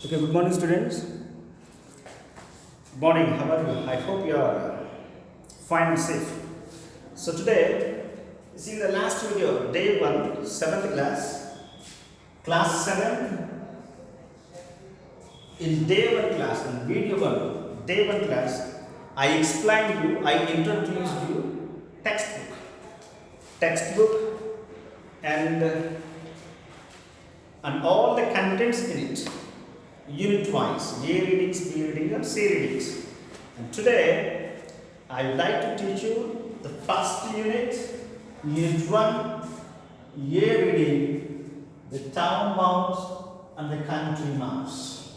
Okay, good morning, students. Good morning, how are you? I hope you are fine and safe. So, today, see the last video, day 1, 7th class, class 7, in day 1 class, in video 1, day 1 class, I explained you, I introduced you textbook, and all the contents in it. Unit wise, A readings, B readings and C readings. And today, I would like to teach you the first unit, Unit 1, A reading, the town mouse and the country mouse.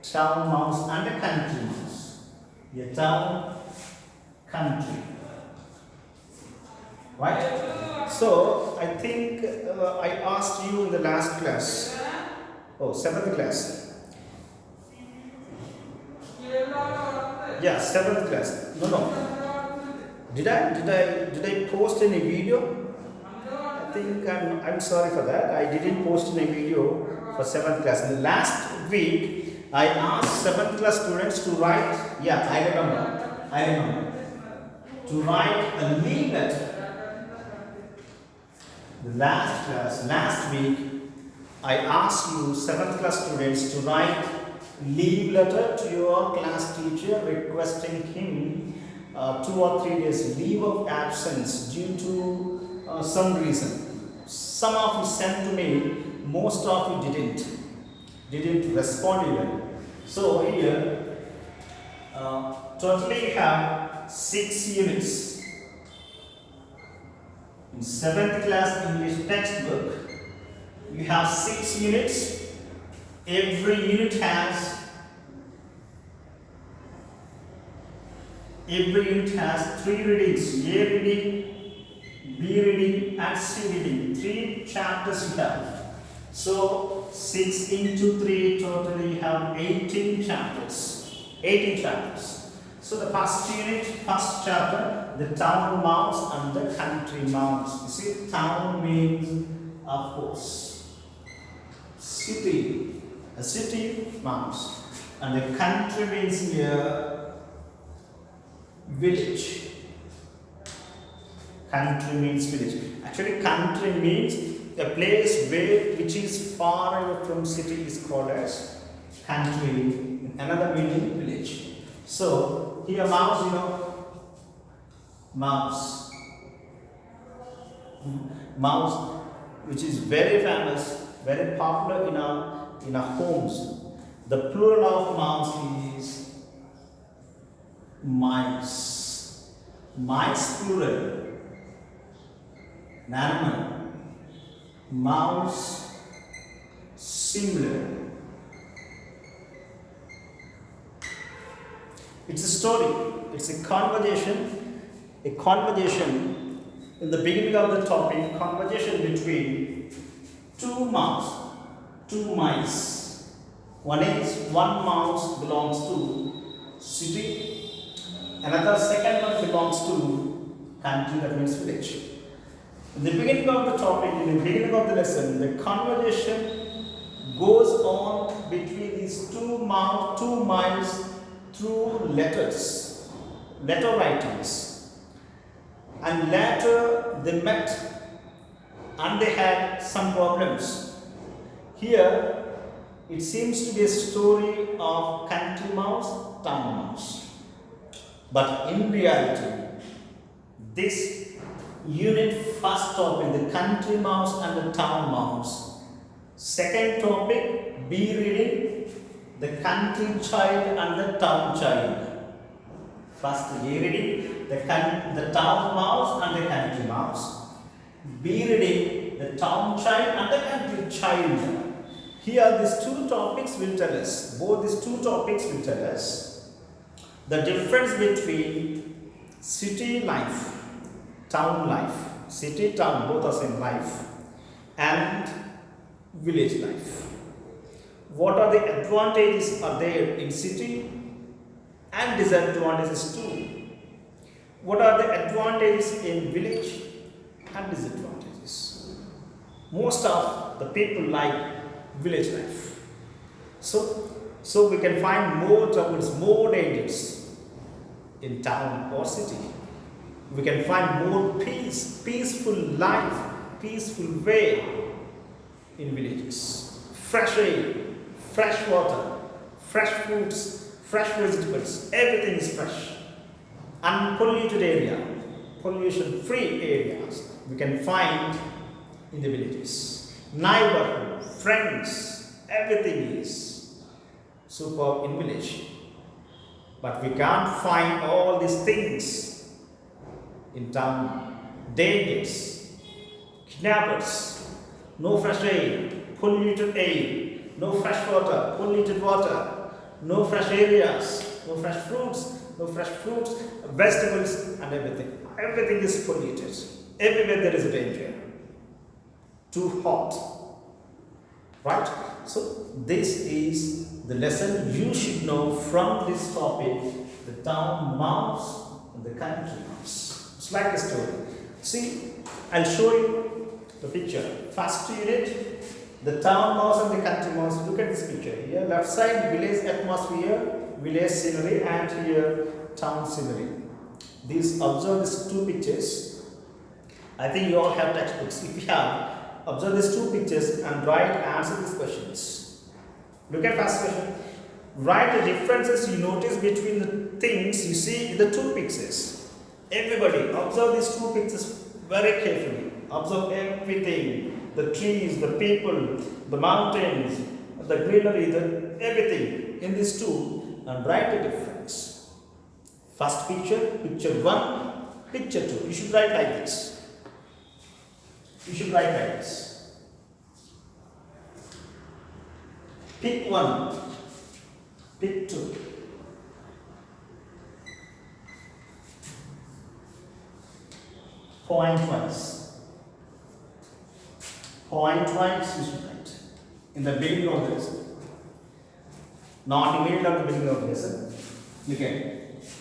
Town mouse and the country mouse. A town, country. Right? So, I think I asked you in the last class, 7th class. Yeah, 7th class. No. Did I post any video? I think I'm sorry for that. I didn't post any video for 7th class. In the last week, I asked 7th class students to write. Yeah, I remember. To write a leave letter. The last week, I asked you 7th class students to write leave letter to your class teacher requesting him 2 or 3 days leave of absence due to some reason. Some of you sent to me, most of you didn't respond even. So here, totally you have 6 units. In 7th class English textbook, you have 6 units. Every unit has 3 readings, A reading, B reading and C reading. 3 chapters you have. So 6 into 3 totally you have 18 chapters. 18 chapters. So the first unit, first chapter, the town mouse and the country mouse. You see, town means, of course, city. A city mouse, and the country means here village. Country means village. Actually, country means a place which is far away from city is called as country. Another meaning village. So here mouse, mouse, which is very famous, very popular in our homes. The plural of mouse is mice. Mice plural. An animal. Mouse singular. It's a story. It's a conversation. A conversation in the beginning of the topic. Conversation between two mice. One mouse belongs to city, another second one belongs to country, that means village. In the beginning of the topic, in the beginning of the lesson, the conversation goes on between these two mice through letter writings. And later they met and they had some problems. Here, it seems to be a story of country mouse, town mouse. But in reality, this unit first topic, the country mouse and the town mouse. Second topic, B reading, the country child and the town child. First A reading, the town mouse and the country mouse. B reading, the town child and the country child. Here these two topics will tell us, both these two topics will tell us the difference between city life, town life, city, town, both are same life, and village life. What are the advantages are there in city and disadvantages too? What are the advantages in village and disadvantages? Most of the people like village life. So we can find more troubles, more dangers in town or city. We can find more peace, peaceful life, peaceful way in villages. Fresh air, fresh water, fresh fruits, fresh vegetables, everything is fresh. Unpolluted area, pollution free areas we can find in the villages. Neighborhood, friends, everything is superb in village. But we can't find all these things in town. Dangers, kidnappers, no fresh air, polluted air, no fresh water, polluted water, no fresh areas, no fresh fruits, vegetables, and everything. Everything is polluted. Everywhere there is a danger. Too hot. Right? So, this is the lesson you should know from this topic, the town mouse and the country mouse. It's like a story. See, I'll show you the picture. First unit, the town mouse and the country mouse. Look at this picture. Here, left side, village atmosphere, village scenery, and here, town scenery. Observe these two pictures. I think you all have textbooks. If you have, observe these two pictures and answer these questions. Look at first question. Write the differences you notice between the things you see in the two pictures. Everybody, observe these two pictures very carefully. Observe everything. The trees, the people, the mountains, the greenery, everything in these two, and write the difference. First picture, picture 1, picture 2. You should write like this. You should write like this. Pick 1, pick 2. Point-wise. Point-wise, you should write. In the beginning of the lesson. Not immediately at the beginning of the lesson. You can.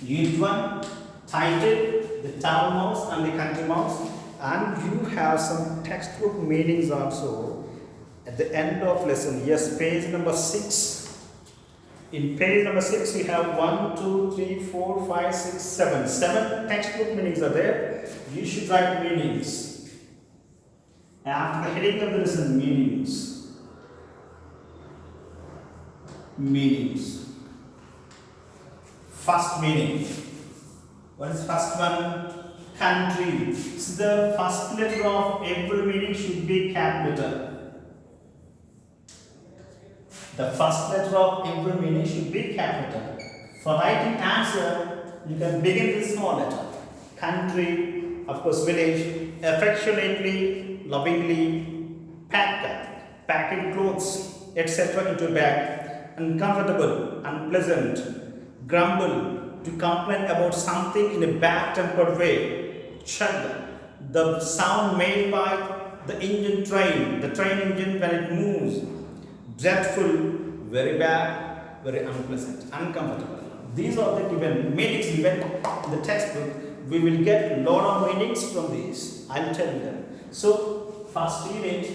Unit 1, title, the town mouse and the country mouse. And you have some textbook meanings also at the end of lesson. Yes, page number 6. In page number 6, we have 1, 2, 3, 4, 5, 6, 7. 7 textbook meanings are there. You should write meanings. After the heading of the lesson, meanings. Meanings. First meaning. What is first one? Country. So the first letter of every meaning should be capital. The first letter of every meaning should be capital. For writing answer, you can begin with small letter. Country, of course, village, affectionately, lovingly, pack, packing clothes, etc. into a bag, uncomfortable, unpleasant, grumble, to complain about something in a bad-tempered way, chug, the sound made by the engine train, the train engine when it moves, dreadful, very bad, very unpleasant, uncomfortable. These are the given meanings given in the textbook. We will get a lot of meanings from these. I will tell you them. So, first unit,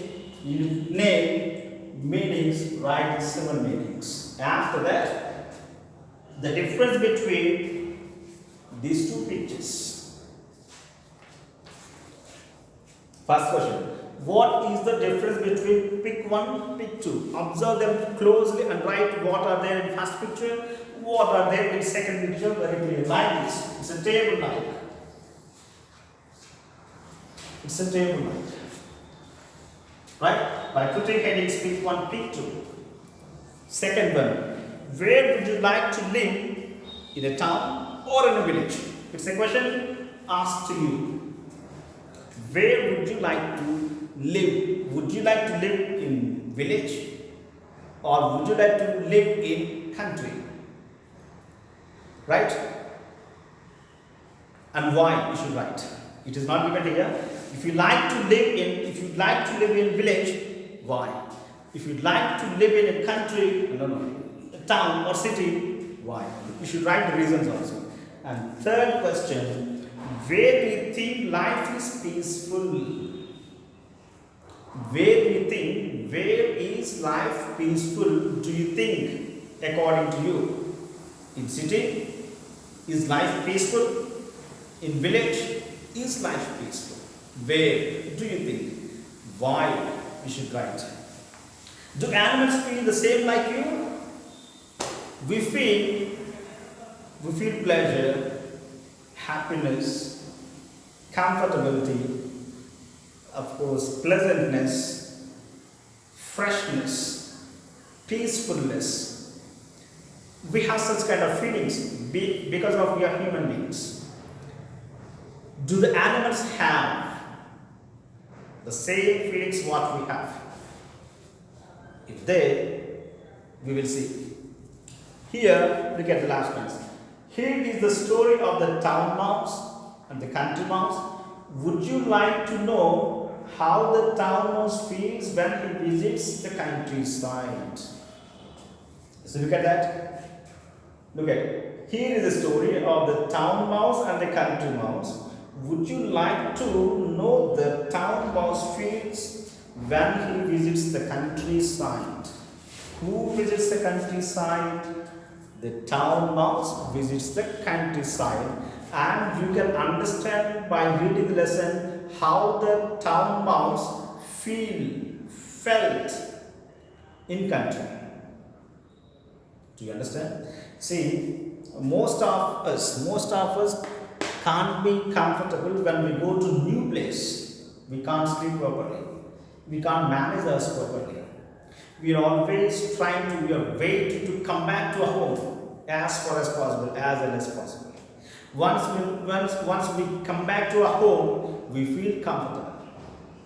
you name meanings, write 7 meanings. After that, the difference between these two pictures. First question. What is the difference between pick 1, pick 2? Observe them closely and write what are there in first picture, what are there in second picture very clearly. Like this. It's a table like. It's a table like. Right? By putting headings pick 1, pick 2. Second one. Where would you like to live? In a town or in a village? It's a question asked to you. Where would you like to live? Would you like to live in village? Or would you like to live in country? Right? And why you should write. It is not given here. If you like to live in village, why? If you like to live in a country, a town or city, why? You should write the reasons also. And third question, where do you think life is peaceful? Where do you think where is life peaceful, do you think, according to you? In city, is life peaceful? In village, is life peaceful? Where do you think? Why we should write? Do animals feel the same like you? We feel pleasure, happiness, comfortability, of course, pleasantness, freshness, peacefulness. We have such kind of feelings because of we are human beings. Do the animals have the same feelings what we have? If they, we will see. Here, look at the last one. Here is the story of the town mouse and the country mouse. Would you like to know how the town mouse feels when he visits the countryside? So look at that. Look at it. Here is the story of the town mouse and the country mouse. Would you like to know the town mouse feels when he visits the countryside? Who visits the countryside? The town mouse visits the countryside, and you can understand by reading the lesson how the town mouse felt in country. Do you understand? See, most of us can't be comfortable when we go to new place. We can't sleep properly. We can't manage us properly. We are always trying to, we are waiting to come back to our home as far as possible, as early as possible. Once we come back to our home, we feel comfortable.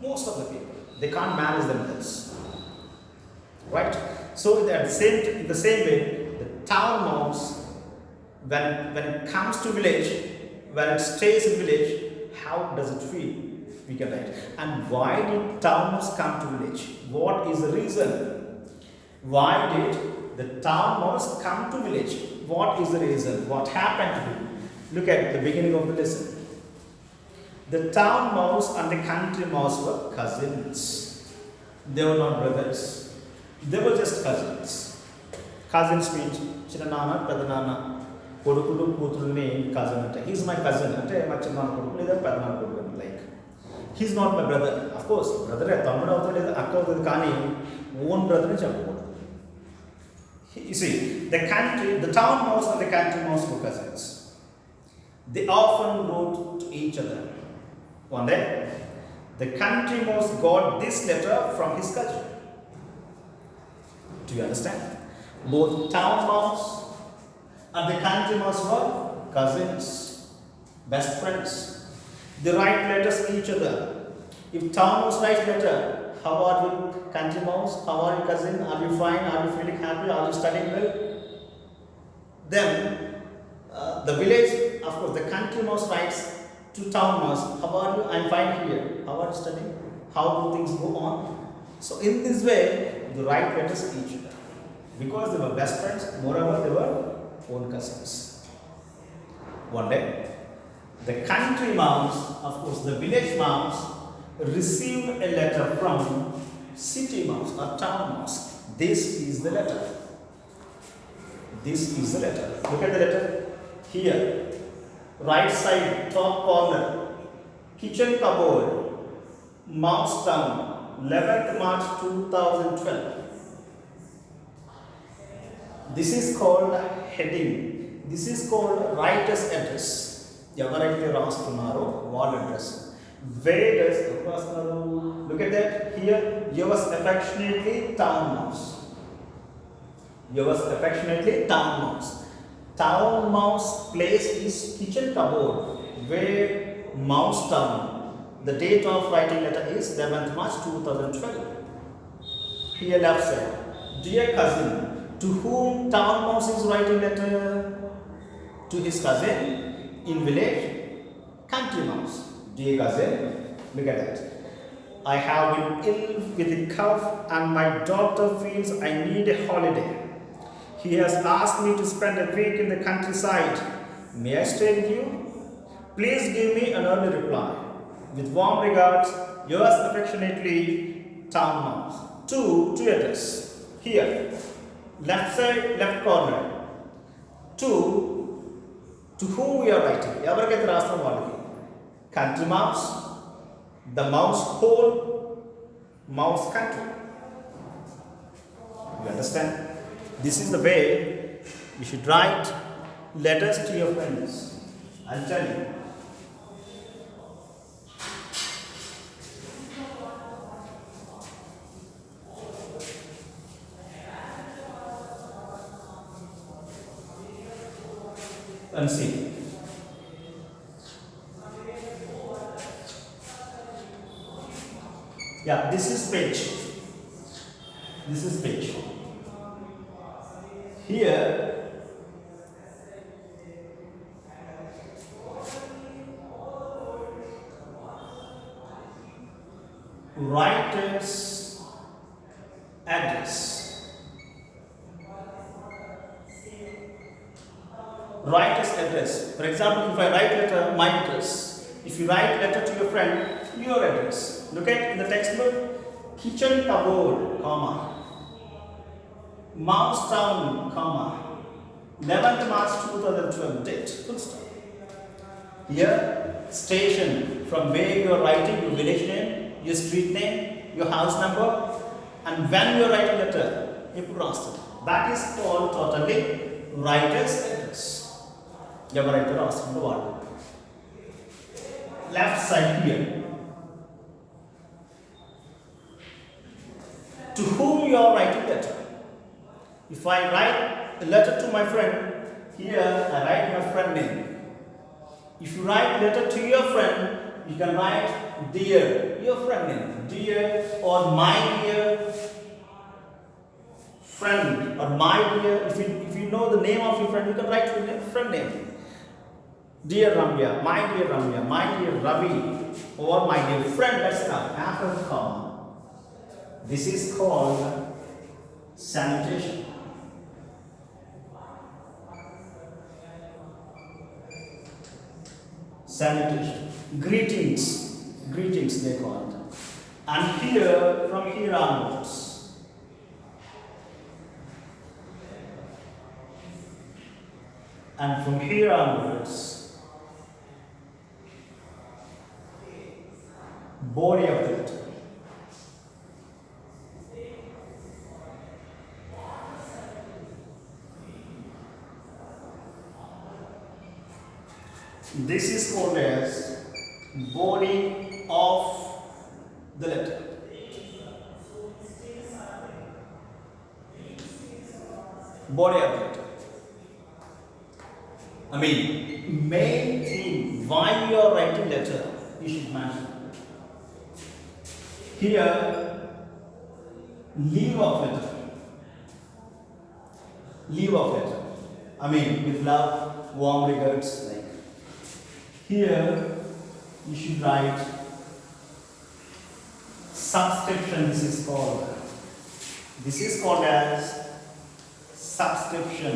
Most of the people, they can't manage themselves. Right? So in the same way, the town mouse, when it comes to village, when it stays in village, how does it feel? We can write. And why did town mouse come to village? What is the reason? Why did the town mouse come to village? What is the reason? What happened to him? Look at the beginning of the lesson. The town mouse and the country mouse were cousins. They were not brothers. They were just cousins. Cousins means Chinanana, Padanana. కొడుకులు కూతురుని cousin అంటే he's my cousin అంటే మా చిన్నాన్న కొడుకు లేదా పెద్దనాన్న కొడుకు like he's not my brother. Of course brother తమ్ముడు అవుతాడు లేదా అక్క అవుతుంది కానీ own brother ని చెప్పకూడదు. You see, the town mouse and the country mouse were cousins. They often wrote to each other. One day, the country mouse got this letter from his cousin. Do you understand? Both town mouse and the country mouse were cousins, best friends. They write letters to each other. If town mouse writes letter, how are you, country mouse? How are you, cousin? Are you fine? Are you feeling happy? Are you studying well? Then the village, of course, the country mouse writes to town mouse, how are you? I'm fine here. How are you studying? How do things go on? So in this way, they write letters to each other. Because they were best friends, moreover they were own cousins. One day, the country mouse, of course the village mouse, received a letter from city mouse or town mouse. This is the letter. This is the letter. Look at the letter. Here, right side, top corner, kitchen cupboard, Mouse Town, 11th March 2012. This is called heading. This is called writer's address. ఎవరైతే రాస్తున్నారో వాళ్ళ address. Where does రాస్తున్నారు? Look at that. Here, yours affectionately town mouse. Yours affectionately town mouse. Town mouse place is kitchen cupboard. Where Mouse Town. The date of writing letter is 11th March 2012. Here left side. Dear cousin, to whom town mouse is writing letter? To his cousin in village, country mouse. Dear cousin, look at that. I have been ill with a cough and my doctor feels I need a holiday. He has asked me to spend a week in the countryside. May I stay with you? Please give me an early reply. With warm regards, yours affectionately, town mouse. two address. Here, left side, left corner. To whom we are writing? ఎవరికైతే రాస్తాం వాళ్ళకి. Country mouse, the mouse hole, mouse country. You understand? This is the way you should write letters to your friends. I'll tell you. And see. Yeah, this is page. This is page. Here, writer's address. Writer's address. For example, if I write letter, my address. If you write letter to your friend, your address. Look at in the textbook, kitchen cupboard, comma. Mouse town, comma. 11th March 2012 date. Full stop. Here, station, from where you are writing your village name, your street name, your house number, and when you are writing letter, that is called totally writer's address. ఎవరైతే రాస్తుందో వాళ్ళు. Left side here. To whom you are writing letter. If I write a letter to my friend, here I write my friend name. If you write letter to your friend, you can write dear, your friend name, dear or my dear friend or my dear. If you know the name of your friend, you can write your friend name. Dear Ramya, my dear Ravi, or my dear friend, that's enough. After the comma. This is called salutation. Salutation. Greetings they call it. And here, from here onwards, body of the letter. This is called as body of the letter. Body of the letter. I mean, main thing why you are writing letter, you should mention. Here, leave of letter. I mean, with love, warm regards. Like here, you should write subscription. This is called as subscription.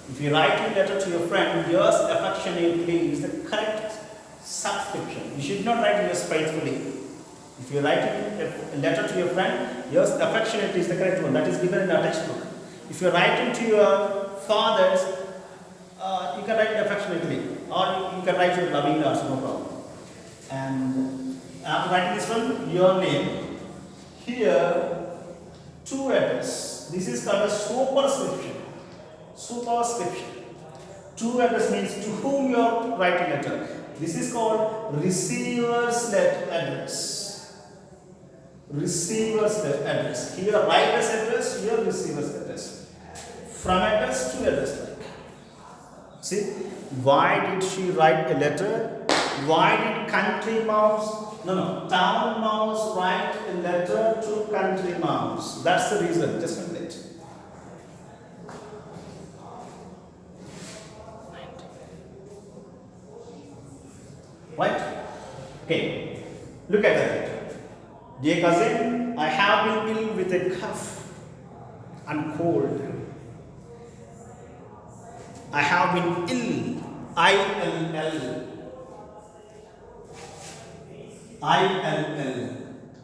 If you write a letter to your friend, yours affectionately is the correct subscription. You should not write yours spitefully. If you write a letter to your friend, yours affectionately is the correct one. That is given in the textbook. If you are writing to your fathers, you can write affectionately, or you can write your loving also, no problem. And after writing this one, your name. Here, two address. This is called a superscription. Two address means to whom you are writing letter. This is called receiver's address. Here writer's address, here receiver's address. From address to address. See, why did she write a letter? Why did town mouse write a letter to country mouse? That's the reason. Just a minute. Right? Okay. Look at that. Dear cousin, I have been ill with a cough and cold. I have been ill. I-L-L.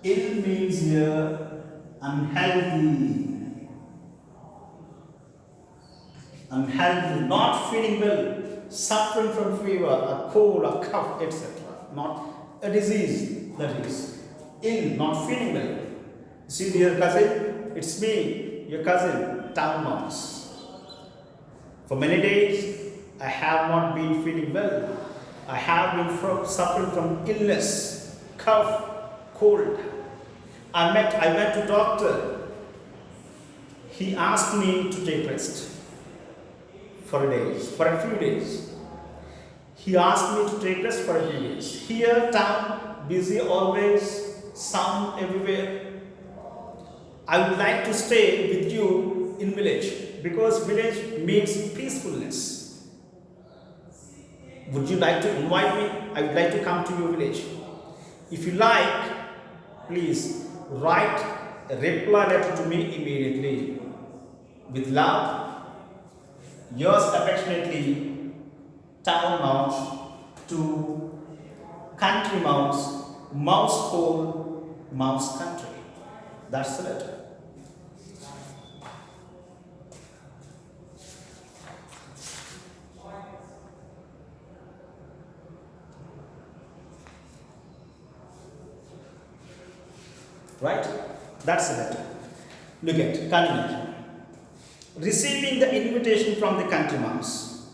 Ill means here unhealthy, unhealthy, not feeling well, suffering from fever, a cold, a cough, etc. Not a disease, that is ill, not feeling well. See, dear cousin, it's me, your cousin, Town Mouse. For many days, I have not been feeling well. I have been suffering from illness, cough, cold. I went to doctor. He asked me to take rest for a few days. He asked me to take rest for a few days. Here, town, busy always, sound everywhere. I would like to stay with you in village because village means peacefulness. Would you like to invite me? I would like to come to your village. If you like, please write a reply letter to me immediately. With love, yours affectionately, Town Mouse to Country Mouse, Mouse Hole, Mouse Country. That's the letter. Right? That's the letter. Look at, continue. Receiving the invitation from the country mouse.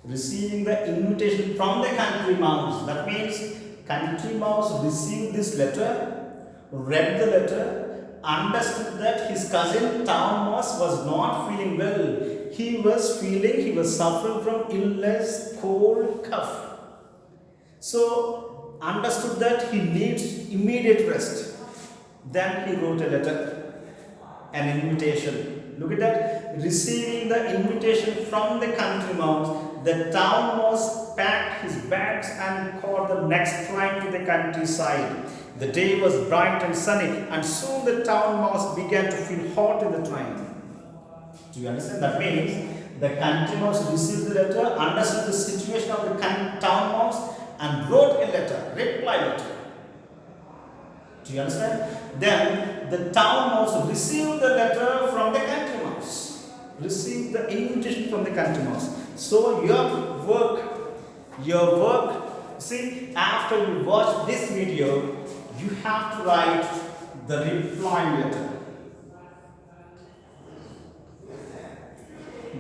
Receiving the invitation from the country mouse. That means country mouse received this letter, read the letter, understood that his cousin Town Mouse was not feeling well. He was suffering from illness, cold, cough. So, understood that he needs immediate rest. Then he wrote a letter, an invitation. Look at that. Receiving the invitation from the country mouse, the Town Mouse packed his bags and caught the next train to the countryside. The day was bright and sunny, and soon the Town Mouse began to feel hot in the train. Do you understand? That means the country mouse received the letter, understood the situation of the Town Mouse, and wrote a letter, reply letter. Do you understand? Then the Town Mouse received the letter from the country mouse. Received the invitation from the country mouse. So your work, see, after you watch this video, you have to write the reply letter.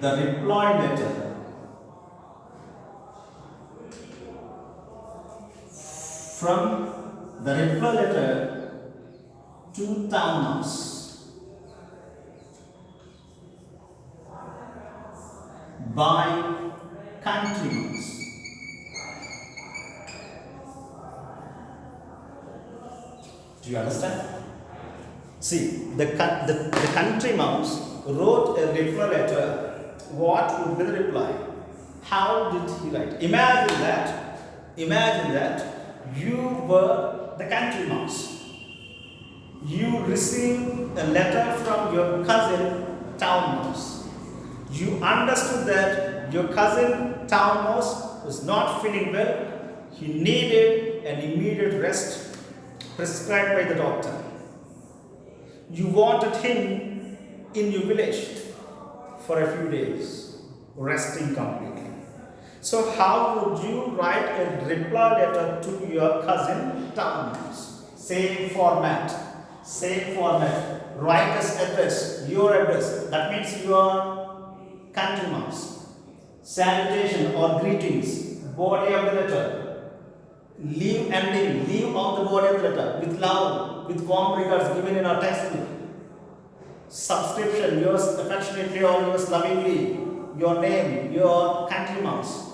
The reply letter from the reply letter to Town Mouse by country mouse. Do you understand? See, the country mouse wrote a reply letter. What would be the reply? How did he write? Imagine that you were the country mouse. You received a letter from your cousin Town Mouse. You understood that your cousin Town Mouse was not feeling well. He needed an immediate rest prescribed by the doctor. You wanted him in your village for a few days, resting completely. So how would you write a reply letter to your cousin Town Mouse? Same format. Writer's address, your address. That means your country mouse. Salutation or greetings. Body of the letter. Leave ending. Leave of the body of the letter. With love, with warm regards given in our textbook. Subscription, yours affectionately or yours lovingly. Your name, your country mouse.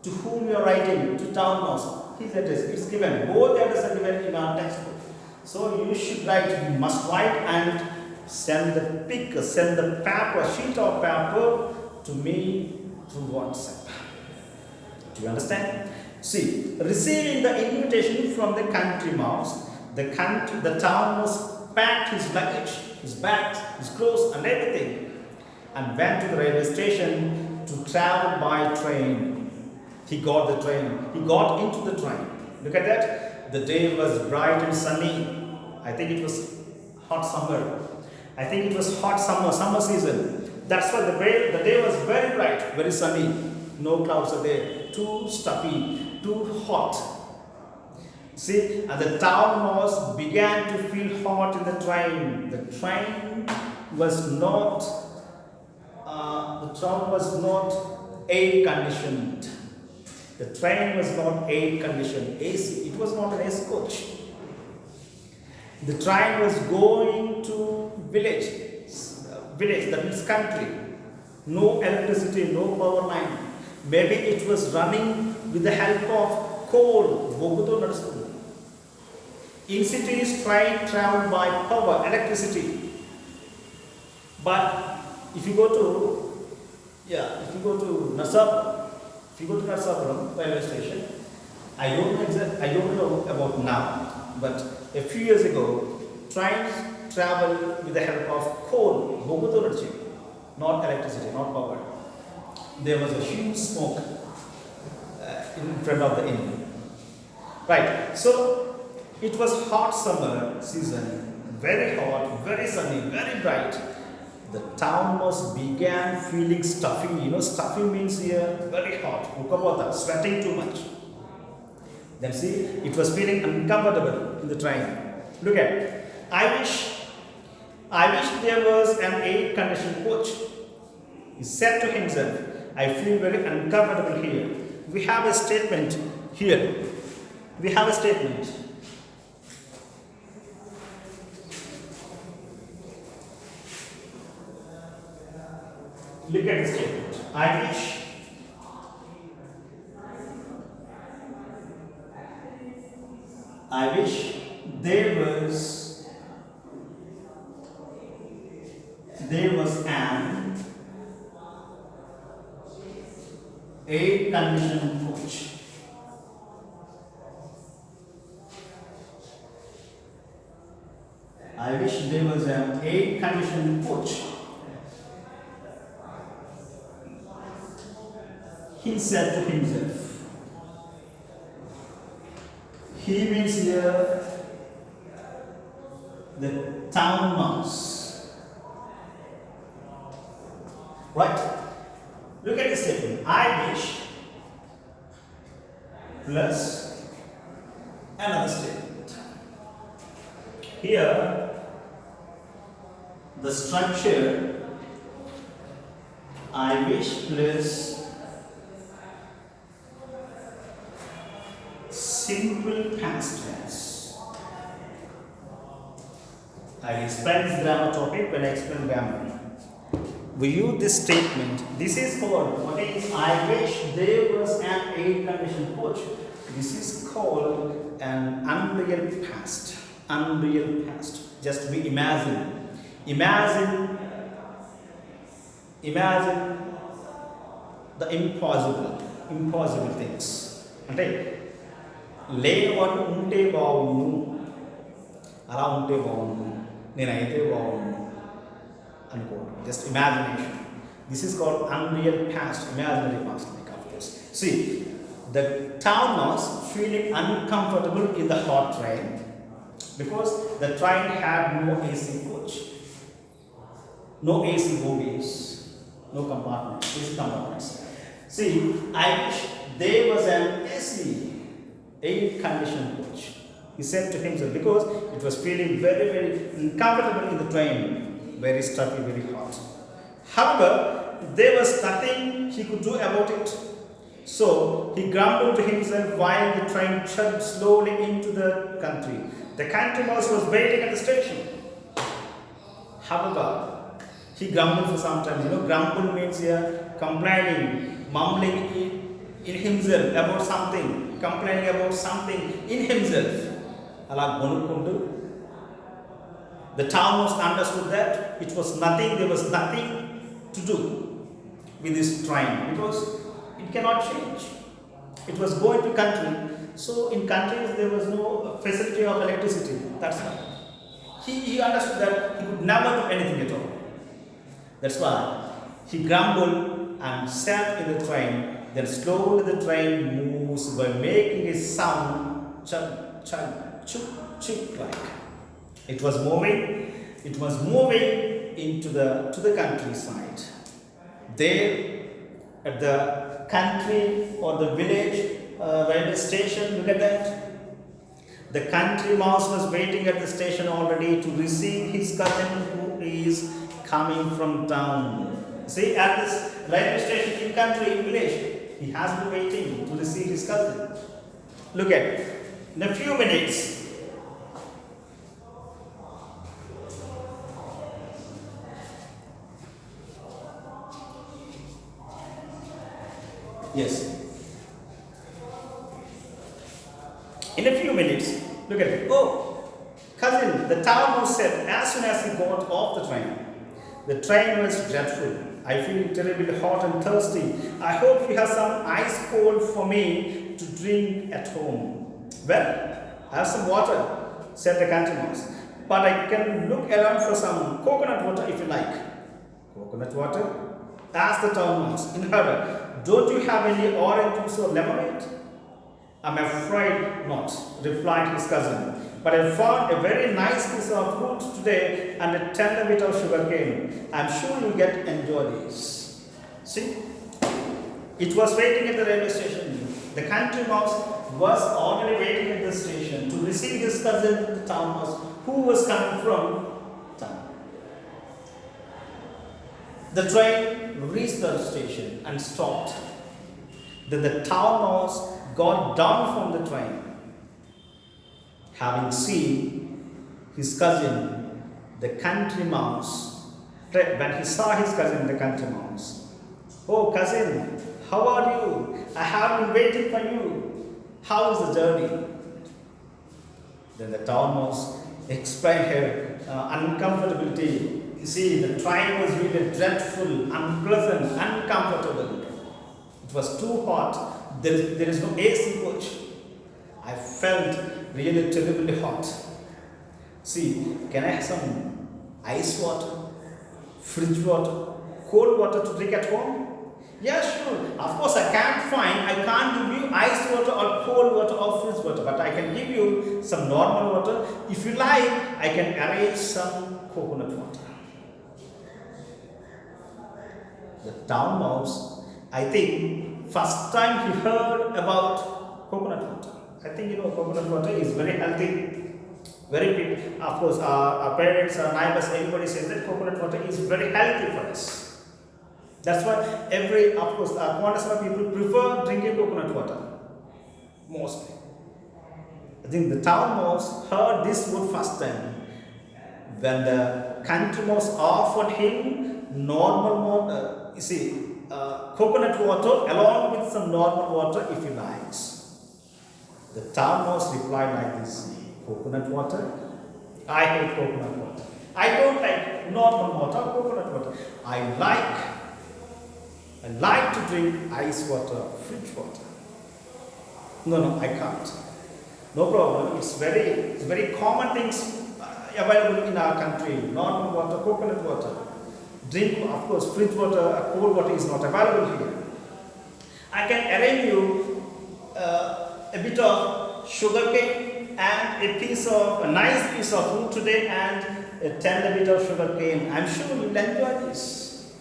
To whom you are writing, to Town Mouse. His address, it's given. Both addresses are given in our textbook. So you should write, you must write and send the pic, send the paper, sheet of paper to me through WhatsApp. Do you understand? See, receiving the invitation from the country mouse, the Town Mouse packed his luggage, his bags, his clothes and everything and went to the railway station to travel by train. He got the train. He got into the train. Look at that. The day was bright and sunny. I think it was hot summer. I think it was hot summer season. That's why the day was very bright, very sunny. No clouds are there. Too stuffy, too hot. See, and the town was began to feel hot in the train. The train was not. The town was not air conditioned. The train was not air conditioned. AC. It was not an AC coach. The train was going to village. Village, that means country. No electricity, no power line. Maybe it was running with the help of coal. In cities, train traveled by power, electricity. But if you go to Narsapuram railway station, I don't know about now, but a few years ago, trains travel with the help of coal, not electricity, not power. There was a huge smoke in front of the inn. Right, so it was hot summer season, very hot, very sunny, very bright. The town was began feeling stuffy. Stuffy means here very hot, sweating too much. Then see, it was feeling uncomfortable in the train. Look at it. I wish there was an air-conditioned coach. He said to himself, I feel very uncomfortable here. We have a statement here. We have a statement. Look at the statement. I wish there was an air-conditioned coach. I wish there was an air-conditioned coach. He said to himself. He means here the town mouse. Right? Look at the statement. I wish plus another statement. Here, the structure I wish plus simple past tense. I explain grammar topic when I explain grammar. We use this statement. This is called, what is, I wish there was an air-conditioned coach. This is called an unreal past. Unreal past. Just we imagine. Imagine the impossible things. అంటే లేనివాడు ఉంటే బాగుండు, అలా ఉంటే బాగుండు, నేనైతే బాగుండు అనుకోవడం. Just imagination. This is called unreal past, imaginary past like of this. See, the town was feeling uncomfortable in the hot train because the train had no AC coach, no AC bogies, no compartments, AC compartments. See, I wish there was an AC, air-conditioned coach. He said to himself because it was feeling very, very uncomfortable in the train, very stuffy, very hot. However, there was nothing he could do about it. So he grumbled to himself while the train chugged slowly into the country. The country mouse was waiting at the station. However, he grumbled for some time. Grumble means here complaining, mumbling in himself about something, complaining about something in himself. The town was understood that it was nothing, there was nothing to do with this train because it cannot change. It was going to country, so in countries there was no facility of electricity. That's why he understood that he could never do anything at all. That's why he grumbled and sat in the train. Then slowly the train moves by making a sound chug chug chuk chuk like. It was moving it was moving into the countryside. There at the country or the village railway station, look at that. The country mouse was waiting at the station already to receive his cousin who is coming from town. See, at this railway station in country, in village, he has been waiting to receive his cousin. Look at it. In a few minutes, yes. In a few minutes, look at it. Oh, cousin, the town mouse said as soon as he got off the train. The train was dreadful. I feel terribly hot and thirsty. I hope you have some ice cold for me to drink at home. Well, I have some water, said the country mouse. But I can look around for some coconut water if you like. Coconut water? Asked the town mouse in a hurry. Don't you have any orange juice or lemonade? I'm afraid not, replied his cousin. But I found a very nice piece of fruit today and a tender bit of sugar cane. I'm sure you'll enjoy this. See? It was waiting at the railway station. The country mouse was already waiting at the station to receive his cousin, the town mouse, who was coming from town. The train reached the station and stopped. Then the town mouse got down from the train. Having seen his cousin, the country mouse, when he saw his cousin, the country mouse, oh cousin, how are you? I have been waiting for you. How is the journey? Then the town mouse explained her uncomfortability. You see, the train was really dreadful, unpleasant, uncomfortable. It was too hot. There is no AC coach. I felt really terribly hot. See, can I have some ice water, fridge water, cold water to drink at home? Yeah, sure. Of course, I can't give you ice water or cold water or fridge water, but I can give you some normal water. If you like, I can arrange some coconut water. The town mouse, I think, first time he heard about coconut water. I think coconut water is very healthy, very big. Of course, our parents, our neighbors, everybody says that coconut water is very healthy for us. That's why quantity of people prefer drinking coconut water, mostly. I think the town mouse heard this word first time when the country mouse offered him normal water. Coconut water along with some normal water if he likes. The town mouse replied like this: coconut water? I hate coconut water. I don't like normal water, coconut water. I like to drink ice water, fridge water. No, I can't. No problem. It's very common things available in our country. Normal water, coconut water. Drink, of course, fridge water, cold water is not available here. I can arrange you a bit of sugar cane and a nice piece of fruit today and a tender bit of sugar cane. I'm sure you'll enjoy this.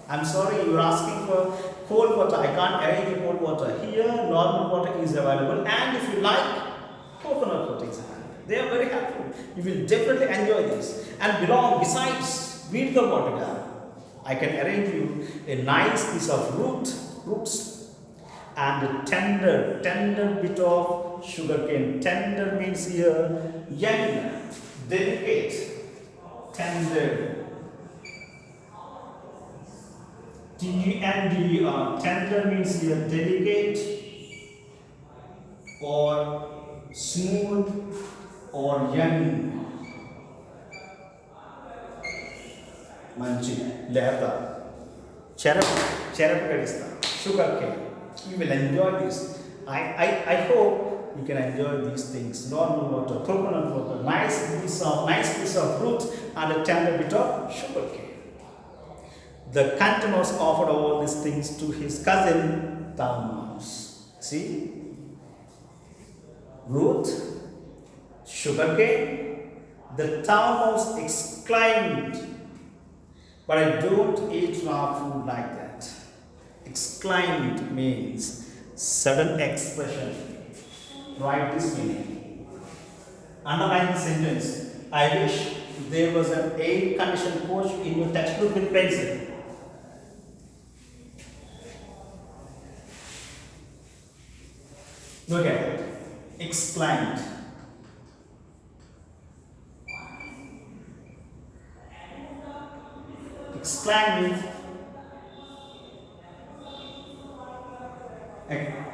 I'm sorry, you're asking for cold water. I can't arrange you cold water. Here, normal water is available, and if you like, coconut water is available. They are very helpful. You will definitely enjoy this. And besides, with the water, I can arrange you a nice piece of roots, and a tender bit of sugar cane. Tender means here young, delicate, tender. TENDER. Tender means here delicate or smooth or young. Manchi, lehta, cherub gadista, sugar cane. You will enjoy this. I hope you can enjoy these things. Normal water, coconut water, nice piece of fruit, and a tender bit of sugar cane. The country mouse offered all these things to his cousin, town mouse. See? Root, sugar cane, The town mouse exclaimed, but I don't eat raw food like that. Exclaimed means sudden expression. Write this meaning. Underline the sentence. I wish there was an air-conditioned coach in your textbook with pencil. Look at it. Exclaimed. Exclaim means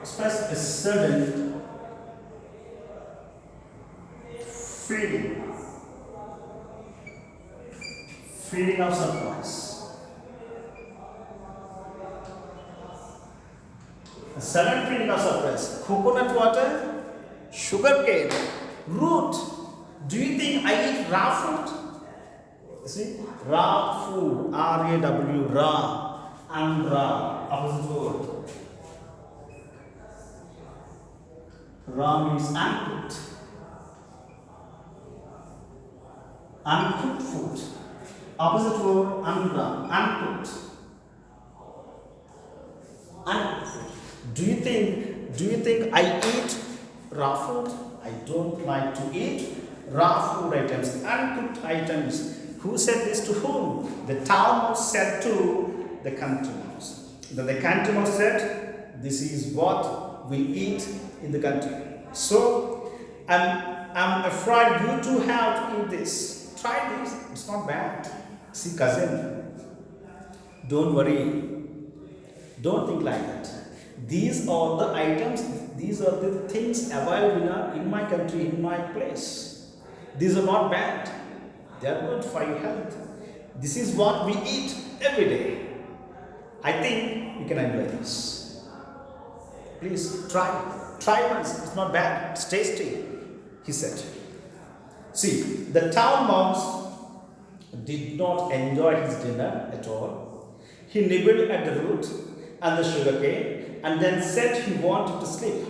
express a sudden feeling of surprise. A sudden feeling of surprise. Coconut water, sugar cane, root. Do you think I eat raw food? You see, raw food, R-A-W, raw, and raw, opposite word. Raw means uncooked. Uncooked food. Opposite word, unraw, uncooked. Uncooked food. Do you think I eat raw food? I don't like to eat raw food items, uncooked items. Who said this to whom? The town mouse said to the country mouse. Then the country mouse said, this is what we eat in the country. So, I'm afraid you too have to eat this. Try this. It's not bad. See, cousin, don't worry. Don't think like that. These are the items, these are the things available in my country, in my place. These are not bad. They are good for your health. This is what we eat every day. I think you can enjoy this. Please try. Try once. It's not bad. It's tasty, he said. See, the town mouse did not enjoy his dinner at all. He nibbled at the root and the sugar cane and then said he wanted to sleep.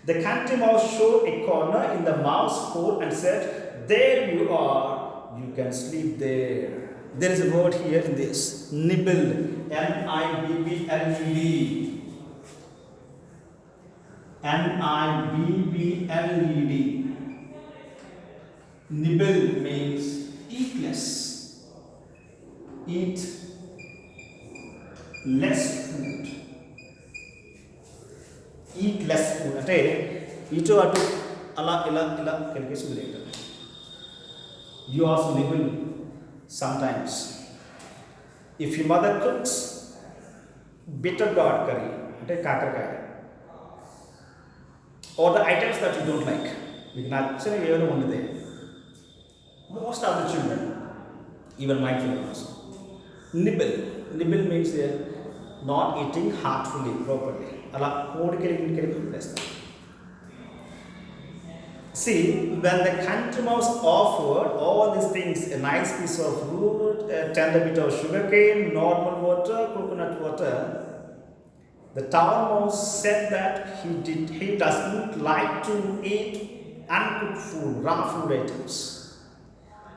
The country mouse showed a corner in the mouse hole and said, there you are. You can sleep there. There is a word here in this. Nibbled. N-I-B-B-L-E-D. N-I-B-B-L-E-D. Nibble means eat less. Eat less food. Eat less food. Ante iటు అటు అలా ఇలా ఇలా కలిపేసి వదిలేయటం. You also nibble sometimes. If your mother cooks bitter gourd curry, ante కాకరకాయ, or the items that you don't like, మీకు నచ్చని ఏమైనా ఉండదే. Most of the children, even my children also, nibble. Nibble means they are not eating heartfully, properly. అలా కోడికెళ్ళి ఇంటికెళ్ళి వదిలేస్తారు. See, when the country mouse offered all these things, a nice piece of root, a tender bit of sugar cane, normal water, coconut water, the town mouse said that he doesn't like to eat uncooked food, raw food items.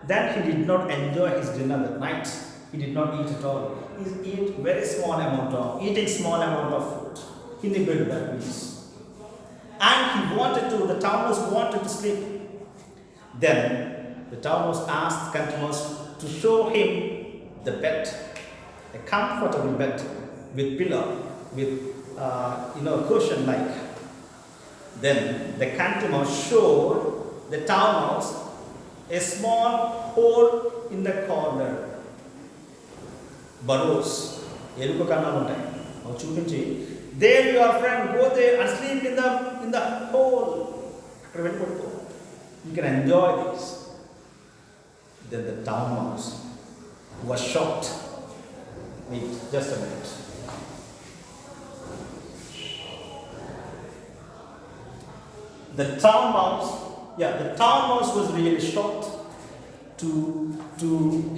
Then he did not enjoy his dinner that night. He did not eat at all. He eating small amount of food. He nibbled that piece. And the town mouse wanted to sleep. Then the town mouse asked the country mouse to show him the bed, a comfortable bed with pillow, with cushion like. Then the country mouse showed the town mouse a small hole in the corner. Burrows, ఎలుక కన్నాలు ఉంటాయి, అవి చూపించి, there your friend, go there and sleep in the hole. అక్కడ వెళ్ళి పడుకో. You can enjoy this. Then the town mouse was shocked. Wait, just a minute. The town mouse was really shocked to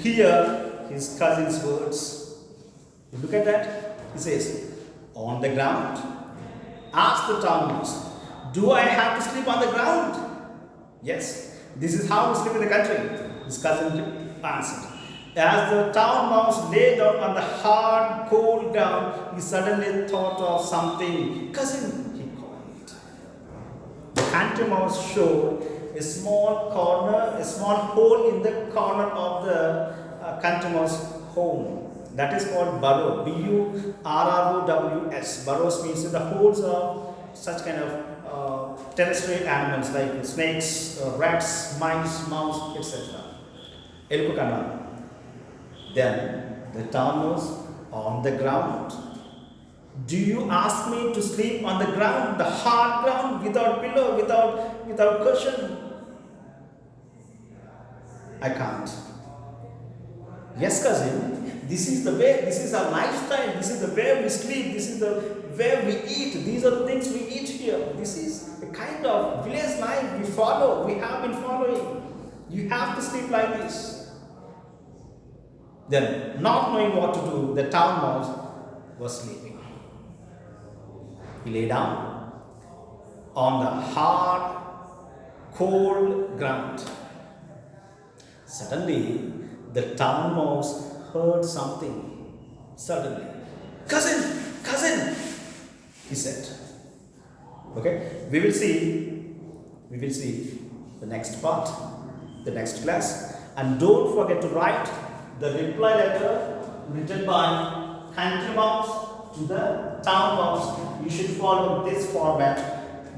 hear his cousin's words. Look at that. He says, on the ground? Asked the town mouse. Do I have to sleep on the ground? Yes. This is how we sleep in the country. His cousin answered. As the town mouse lay down on the hard, cold ground, he suddenly thought of something. Cousin, he called. The country mouse showed a small hole in the corner of the country mouse home. That is called burrow. Burrows. Burrows means the holes of such kind of terrestrial animals like snakes, rats, mice, mouse, etc. Elukukana. Then the town mouse on the ground. Do you ask me to sleep on the ground, the hard ground, without pillow, without cushion? I can't. Yes, cousin. This is the way. This is our lifestyle. This is the way we sleep. This is the way we eat. These are the things we eat here. This is a kind of village life we follow. We have been following. You have to sleep like this. Then, not knowing what to do, the town mouse was sleeping. He lay down on the hard, cold ground. Suddenly, the town mouse heard something. Suddenly, cousin, he said. Okay, we will see the next part, the next class, and don't forget to write the reply letter written by country mouse to the town mouse. You should follow this format.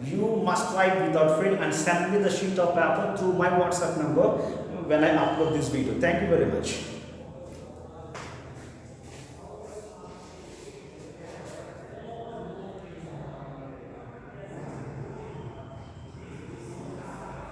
You must write without fail and send me the sheet of paper through my WhatsApp number when I upload this video. Thank you very much.